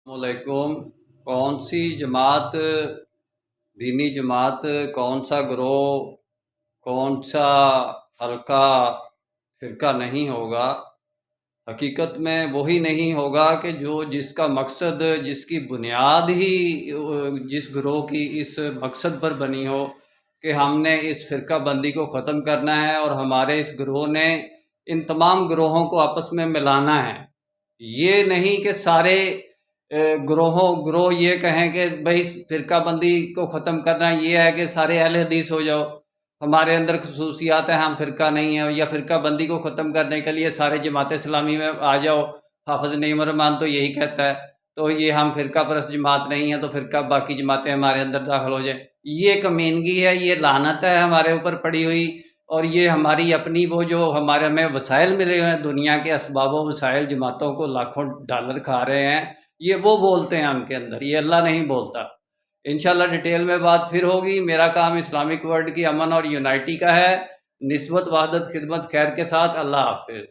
वालेकुम। कौन सी जमात, दीनी जमात, कौन सा ग्रोह, कौन सा हल्का फ़िरका नहीं होगा। हकीकत में वही नहीं होगा कि जो जिसका मकसद, जिसकी बुनियाद ही जिस ग्रोह की इस मकसद पर बनी हो कि हमने इस फ़िरका बंदी को ख़त्म करना है और हमारे इस ग्रोह ने इन तमाम ग्रोहों को आपस में मिलाना है। ये नहीं कि सारे ग्रोह ये कहें कि भाई फ़िरका बंदी को ख़त्म करना ये है कि सारे अहले हदीस हो जाओ, हमारे अंदर खसूसियात हैं, हम फ़िरका नहीं है, या फ़िरका बंदी को ख़त्म करने के लिए सारे जमात इस्लामी में आ जाओ। हाफ़िज़ नईम रहमान तो यही कहता है, तो ये हम फ़िरका परस्त जमात नहीं है तो फ़िरका बाकी जमातें हमारे अंदर दाखिल हो जाए। ये कमीनगी है, ये लानत है हमारे ऊपर पड़ी हुई। और ये हमारी अपनी वो जो हमारे में वसाइल मिले हुए हैं, दुनिया के असबाब व वसाइल जमातों को लाखों डॉलर खा रहे हैं, ये वो बोलते हैं उनके अंदर, ये अल्लाह नहीं बोलता। इंशाल्लाह डिटेल में बात फिर होगी। मेरा काम इस्लामिक वर्ल्ड की अमन और यूनाइटी का है, निस्बत वहदत खिदमत खैर के साथ। अल्लाह हाफिज़।